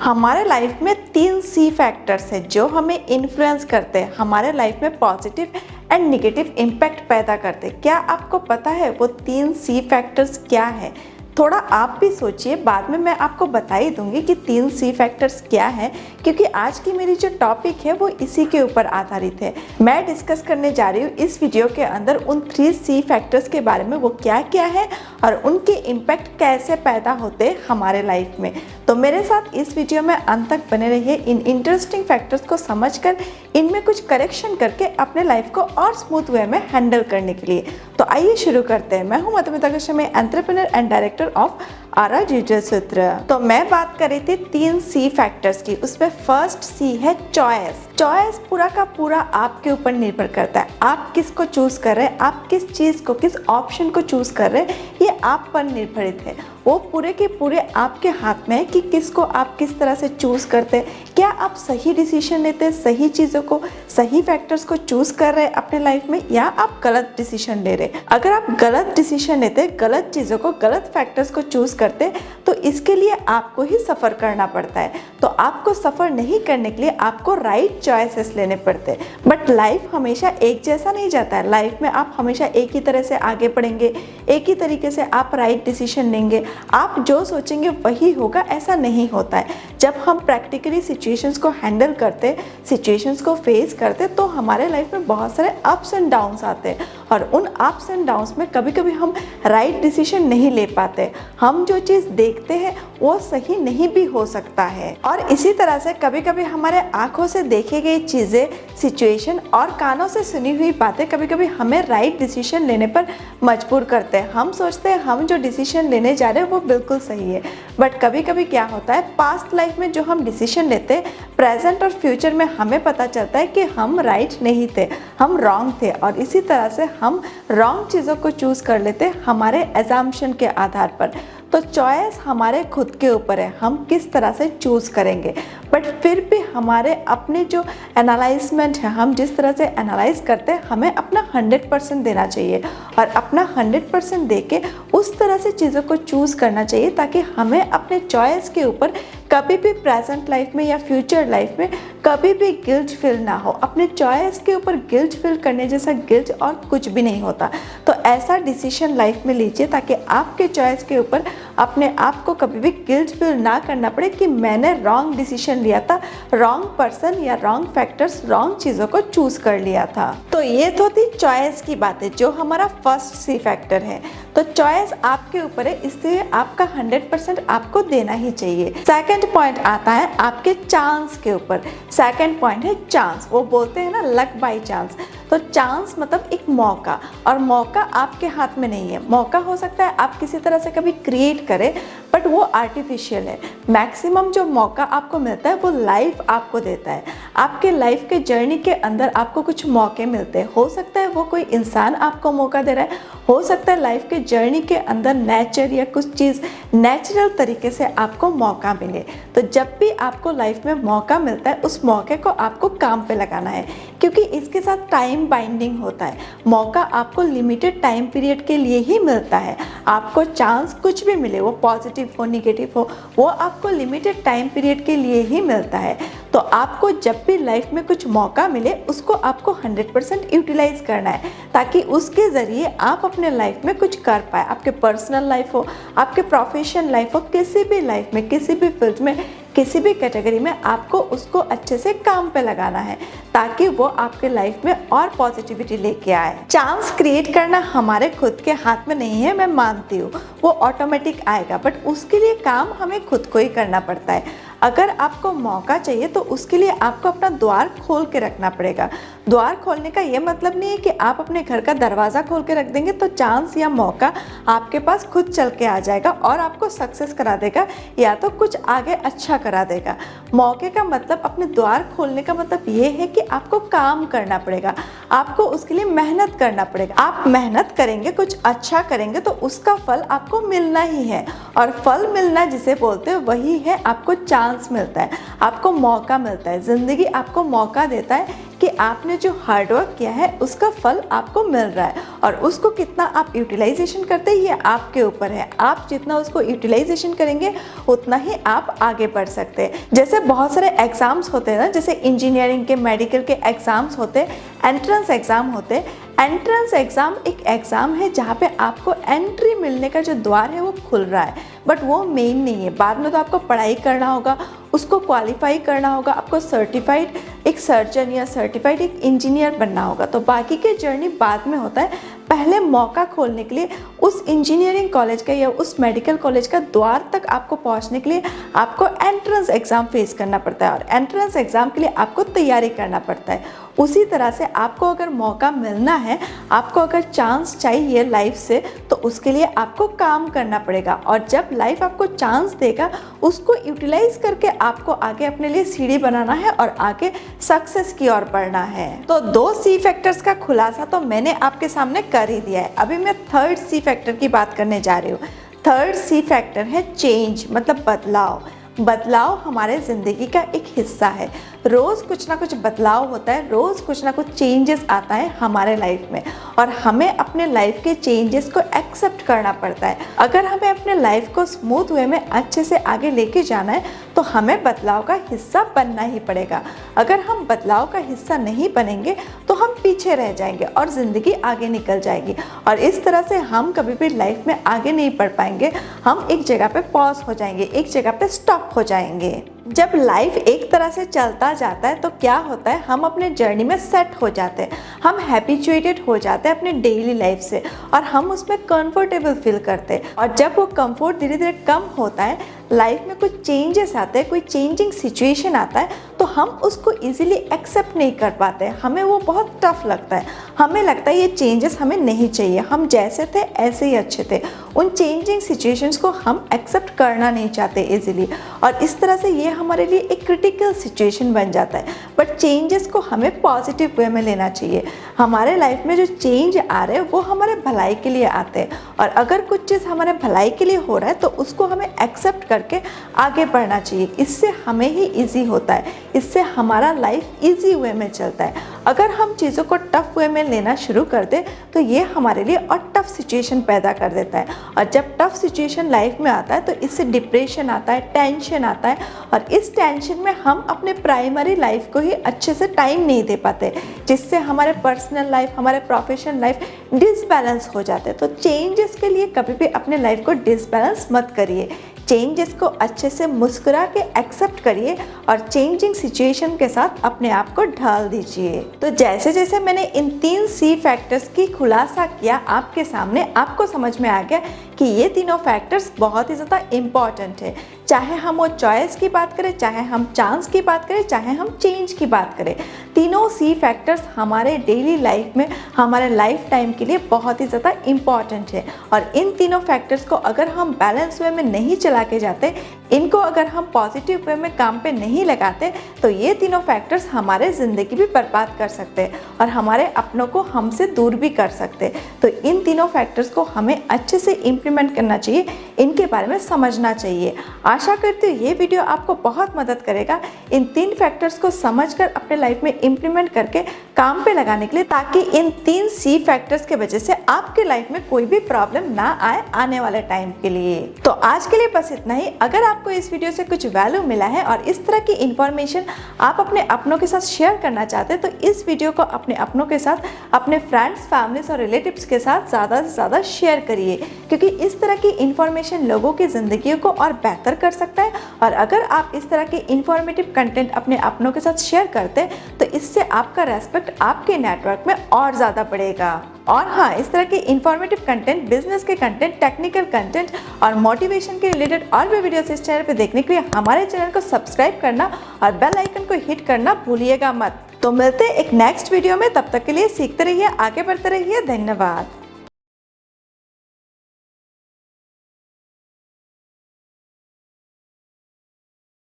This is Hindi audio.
हमारे लाइफ में 3 C फैक्टर्स है जो हमें इन्फ्लुएंस करते हैं, हमारे लाइफ में पॉजिटिव एंड निगेटिव इम्पैक्ट पैदा करते हैं। क्या आपको पता है वो 3 C फैक्टर्स क्या है? थोड़ा आप भी सोचिए, बाद में मैं आपको बता ही दूंगी कि 3 C फैक्टर्स क्या है, क्योंकि आज की मेरी जो टॉपिक है वो इसी के ऊपर आधारित है। मैं डिस्कस करने जा रही हूँ इस वीडियो के अंदर उन 3 C फैक्टर्स के बारे में, वो क्या क्या है और उनके इम्पैक्ट कैसे पैदा होते हैं हमारे लाइफ में। तो मेरे साथ इस वीडियो में अंत तक बने रहिए इन इंटरेस्टिंग फैक्टर्स को समझकर इनमें कुछ करेक्शन करके अपने लाइफ को और स्मूथ वे में हैंडल करने के लिए। तो आइए शुरू करते हैं। मैं हूं Madhumita Kashyap, entrepreneur and director of आरा जीजर सूत्र। तो मैं बात कर रही थी 3 C फैक्टर्स की। उसमें फर्स्ट C है चॉइस। चॉइस पूरा का पूरा आपके ऊपर निर्भर करता है। आप किसको चूज कर रहे हैं, आप किस चीज को, किस ऑप्शन को चूज कर रहे हैं, ये आप पर निर्भरित है। वो पूरे के पूरे आपके हाथ में है कि किसको आप किस तरह से चूज करते हैं। क्या आप सही डिसीजन लेते हैं, सही चीज़ों को, सही फैक्टर्स को चूज कर रहे हैं अपने लाइफ में, या आप गलत डिसीजन ले रहे हैं। अगर आप गलत डिसीजन लेते हैं, गलत चीज़ों को, गलत फैक्टर्स को चूज करते हैं, तो इसके लिए आपको ही सफ़र करना पड़ता है। तो आपको सफ़र नहीं करने के लिए आपको राइट चॉइसेस लेने पड़ते हैं। बट लाइफ हमेशा एक जैसा नहीं जाता है। लाइफ में आप हमेशा एक ही तरह से आगे बढ़ेंगे, एक ही तरीके से आप राइट डिसीजन लेंगे, आप जो सोचेंगे वही होगा, ऐसा नहीं होता है। जब हम प्रैक्टिकली सिचुएशंस को हैंडल करते, सिचुएशंस को फेस करते, तो हमारे लाइफ में बहुत सारे अप्स एंड डाउन्स आते हैं और उन अप्स एंड डाउन्स में कभी कभी हम राइट डिसीजन नहीं ले पाते। हम जो चीज़ देखते हैं वो सही नहीं भी हो सकता है। और इसी तरह से कभी कभी हमारे आंखों से देखी गई चीज़ें, सिचुएशन और कानों से सुनी हुई बातें कभी कभी हमें राइट डिसीजन लेने पर मजबूर करते हैं। हम सोचते हैं हम जो डिसीजन लेने जा रहे हैं वो बिल्कुल सही है, बट कभी कभी क्या होता है, पास्ट लाइफ में जो हम डिसीजन लेते हैं, प्रेजेंट और फ्यूचर में हमें पता चलता है कि हम राइट नहीं थे, हम रॉन्ग थे। और इसी तरह से हम रॉन्ग चीज़ों को चूज़ कर लेते हैं हमारे एजम्पशन के आधार पर। तो चॉइस हमारे खुद के ऊपर है, हम किस तरह से चूज़ करेंगे। बट फिर भी हमारे अपने जो एनालाइजमेंट है, हम जिस तरह से एनालाइज करते हैं, हमें अपना 100% देना चाहिए और अपना 100% दे के उस तरह से चीज़ों को चूज़ करना चाहिए ताकि हमें अपने चॉइस के ऊपर कभी भी प्रेजेंट लाइफ में या फ्यूचर लाइफ में कभी भी गिल्ट फील ना हो। अपने चॉइस के ऊपर गिल्ट फील करने जैसा गिल्ट और कुछ भी नहीं होता। तो ऐसा डिसीजन लाइफ में लीजिए ताकि आपके चॉइस के ऊपर अपने आप को कभी भी गिल्ट फील ना करना पड़े कि मैंने रॉन्ग डिसीजन लिया था, रॉन्ग पर्सन या रॉन्ग फैक्टर्स, रॉन्ग चीज़ों को चूज़ कर लिया था। तो ये तो थी चॉइस की बातें, जो हमारा फर्स्ट C फैक्टर है। तो चॉइस आपके ऊपर है, इसलिए आपका 100% आपको देना ही चाहिए। सेकंड पॉइंट आता है आपके चांस के ऊपर। सेकंड पॉइंट है चांस। वो बोलते हैं ना, लक बाय चांस। तो चांस मतलब एक मौका, और मौका आपके हाथ में नहीं है। मौका हो सकता है आप किसी तरह से कभी क्रिएट करें, बट वो आर्टिफिशियल है। मैक्सिमम जो मौका आपको मिलता है वो लाइफ आपको देता है। आपके लाइफ के जर्नी के अंदर आपको कुछ मौके मिलते हैं। हो सकता है वो कोई इंसान आपको मौका दे रहा है, हो सकता है लाइफ के जर्नी के अंदर नेचर या कुछ चीज़ नेचुरल तरीके से आपको मौका मिले। तो जब भी आपको लाइफ में मौका मिलता है, उस मौके को आपको काम पे लगाना है, क्योंकि इसके साथ टाइम बाइंडिंग होता है। मौका आपको लिमिटेड टाइम पीरियड के लिए ही मिलता है। आपको चांस कुछ भी मिले, वो पॉजिटिव हो, निगेटिव हो, वो आपको लिमिटेड टाइम पीरियड के लिए ही मिलता है। तो आपको जब भी लाइफ में कुछ मौका मिले, उसको आपको 100% यूटिलाइज करना है, ताकि उसके ज़रिए आप अपने लाइफ में कुछ कर पाए। आपके पर्सनल लाइफ हो, आपके प्रोफेशन लाइफ हो, किसी भी लाइफ में, किसी भी फील्ड में, किसी भी कैटेगरी में आपको उसको अच्छे से काम पे लगाना है, ताकि वो आपके लाइफ में और पॉजिटिविटी लेके आए। चांस क्रिएट करना हमारे खुद के हाथ में नहीं है, मैं मानती हूँ, वो ऑटोमेटिक आएगा, बट उसके लिए काम हमें खुद को ही करना पड़ता है। अगर आपको मौका चाहिए तो उसके लिए आपको अपना द्वार खोल के रखना पड़ेगा। द्वार खोलने का ये मतलब नहीं है कि आप अपने घर का दरवाज़ा खोल के रख देंगे तो चांस या मौका आपके पास खुद चल के आ जाएगा और आपको सक्सेस करा देगा, या तो कुछ आगे अच्छा करा देगा। मौके का मतलब, अपने द्वार खोलने का मतलब ये है कि आपको काम करना पड़ेगा, आपको उसके लिए मेहनत करना पड़ेगा। आप मेहनत करेंगे, कुछ अच्छा करेंगे, तो उसका फल आपको मिलना ही है। और फल मिलना जिसे बोलते हैं वही है आपको चांस मिलता है, आपको मौका मिलता है। ज़िंदगी आपको मौका देता है कि कि आपने जो हार्डवर्क किया है उसका फल आपको मिल रहा है, और उसको कितना आप यूटिलाइजेशन करते हैं ये आपके ऊपर है। आप जितना उसको यूटिलाइजेशन करेंगे उतना ही आप आगे बढ़ सकते हैं। जैसे बहुत सारे एग्ज़ाम्स होते हैं ना, जैसे इंजीनियरिंग के, मेडिकल के एग्ज़ाम्स होते हैं, एंट्रेंस एग्ज़ाम होते हैं। एंट्रेंस एग्ज़ाम एक एग्ज़ाम है जहाँ पे आपको एंट्री मिलने का जो द्वार है वो खुल रहा है, बट वो मेन नहीं है। बाद में तो आपको पढ़ाई करना होगा, उसको क्वालिफाई करना होगा, आपको सर्टिफाइड एक सर्जन या सर्टिफाइड एक इंजीनियर बनना होगा। तो बाकी के जर्नी बाद में होता है। पहले मौका खोलने के लिए उस इंजीनियरिंग कॉलेज का या उस मेडिकल कॉलेज का द्वार तक आपको पहुंचने के लिए आपको एंट्रेंस एग्ज़ाम फेस करना पड़ता है, और एंट्रेंस एग्ज़ाम के लिए आपको तैयारी करना पड़ता है। उसी तरह से आपको अगर मौका मिलना है, आपको अगर चांस चाहिए लाइफ से, तो उसके लिए आपको काम करना पड़ेगा। और जब लाइफ आपको चांस देगा उसको यूटिलाइज करके आपको आगे अपने लिए सीढ़ी बनाना है और आगे सक्सेस की ओर बढ़ना है। तो 2 सी फैक्टर्स का खुलासा तो मैंने आपके सामने कर ही दिया है। अभी मैं थर्ड सी फैक्टर की बात करने जा रही हूँ। थर्ड सी फैक्टर है चेंज, मतलब बदलाव। बदलाव हमारे ज़िंदगी का एक हिस्सा है। रोज़ कुछ ना कुछ बदलाव होता है, रोज़ कुछ ना कुछ चेंजेस आता है हमारे लाइफ में, और हमें अपने लाइफ के चेंजेस को एक्सेप्ट करना पड़ता है। अगर हमें अपने लाइफ को स्मूथ वे में अच्छे से आगे लेके जाना है तो हमें बदलाव का हिस्सा बनना ही पड़ेगा। अगर हम बदलाव का हिस्सा नहीं बनेंगे तो हम पीछे रह जाएंगे और ज़िंदगी आगे निकल जाएगी, और इस तरह से हम कभी भी लाइफ में आगे नहीं बढ़ पाएंगे। हम एक जगह पे पॉज हो जाएंगे, एक जगह पे स्टॉप हो जाएंगे। जब लाइफ एक तरह से चलता जाता है तो क्या होता है, हम अपने जर्नी में सेट हो जाते हैं, हम हैबिचुएटेड हो जाते हैं अपने डेली लाइफ से, और हम उसमें कंफर्टेबल फील करते हैं। और जब वो कंफर्ट धीरे धीरे कम होता है, लाइफ में कुछ चेंजेस आते हैं, कोई चेंजिंग सिचुएशन आता है, तो हम उसको इजीली एक्सेप्ट नहीं कर पाते, हमें वो बहुत टफ लगता है। हमें लगता है ये चेंजेस हमें नहीं चाहिए, हम जैसे थे ऐसे ही अच्छे थे। उन चेंजिंग सिचुएशंस को हम एक्सेप्ट करना नहीं चाहते इजीली, और इस तरह से ये हमारे लिए एक क्रिटिकल सिचुएशन बन जाता है। बट चेंजेस को हमें पॉजिटिव वे में लेना चाहिए। हमारे लाइफ में जो चेंज आ रहे हैं वो हमारे भलाई के लिए आते हैं, और अगर कुछ चीज़ हमारे भलाई के लिए हो रहा है तो उसको हमें एक्सेप्ट करके आगे बढ़ना चाहिए। इससे हमें ही ईजी होता है, इससे हमारा लाइफ ईजी वे में चलता है। अगर हम चीज़ों को टफ वे में लेना शुरू कर दें तो ये हमारे लिए और टफ सिचुएशन पैदा कर देता है, और जब टफ सिचुएशन लाइफ में आता है तो इससे डिप्रेशन आता है, टेंशन आता है, और इस टेंशन में हम अपने प्राइमरी लाइफ को ही अच्छे से टाइम नहीं दे पाते, जिससे हमारे पर्सनल लाइफ, हमारे प्रोफेशनल लाइफ डिसबैलेंस हो जाते हैं। तो चेंजेस के लिए कभी भी अपने लाइफ को डिसबैलेंस मत करिए। चेंजेस को अच्छे से मुस्कुरा के एक्सेप्ट करिए और चेंजिंग सिचुएशन के साथ अपने आप को ढाल दीजिए। तो जैसे जैसे मैंने इन 3 सी फैक्टर्स की खुलासा किया आपके सामने, आपको समझ में आ गया कि ये तीनों फैक्टर्स बहुत ही ज़्यादा इम्पॉर्टेंट है। चाहे हम वो चॉइस की बात करें, चाहे हम चांस की बात करें, चाहे हम चेंज की बात करें, तीनों सी फैक्टर्स हमारे डेली लाइफ में, हमारे लाइफ टाइम के लिए बहुत ही ज़्यादा इम्पॉर्टेंट है। और इन तीनों फैक्टर्स को अगर हम बैलेंस वे में नहीं चला के जाते, इनको अगर हम पॉजिटिव वे में काम पे नहीं लगाते, तो ये तीनों फैक्टर्स हमारे ज़िंदगी भी बर्बाद कर सकते हैं और हमारे अपनों को हमसे दूर भी कर सकते हैं। तो इन तीनों फैक्टर्स को हमें अच्छे से इम्प्लीमेंट करना चाहिए, इनके बारे में समझना चाहिए। आशा करती हूँ ये वीडियो आपको बहुत मदद करेगा इन 3 फैक्टर्स को समझकर अपने लाइफ में इम्प्लीमेंट करके काम पे लगाने के लिए, ताकि इन 3 सी फैक्टर्स के वजह से आपके लाइफ में कोई भी प्रॉब्लम ना आए आने वाले टाइम के लिए। तो आज के लिए बस इतना ही। अगर आपको इस वीडियो से कुछ वैल्यू मिला है और इस तरह की इन्फॉर्मेशन आप अपने अपनों के साथ शेयर करना चाहते हैं, तो इस वीडियो को अपने अपनों के साथ, अपने फ्रेंड्स, फैमिलीज और रिलेटिव्स के साथ ज़्यादा से ज़्यादा शेयर करिए, क्योंकि इस तरह की इन्फॉर्मेशन लोगों की ज़िंदगी को और बेहतर कर सकता है। और अगर आप इस तरह के इन्फॉर्मेटिव कंटेंट अपने अपनों के साथ शेयर करते हैं तो इससे आपका रेस्पेक्ट आपके नेटवर्क में और ज़्यादा बढ़ेगा। और हाँ, इस तरह के इन्फॉर्मेटिव कंटेंट, बिजनेस के कंटेंट, टेक्निकल कंटेंट और मोटिवेशन के रिलेटेड और भी वीडियोस इस चैनल पे देखने के लिए हमारे चैनल को सब्सक्राइब करना और बेल आइकन को हिट करना भूलिएगा मत। तो मिलते हैं एक नेक्स्ट वीडियो में, तब तक के लिए सीखते रहिए, आगे बढ़ते रहिए। धन्यवाद।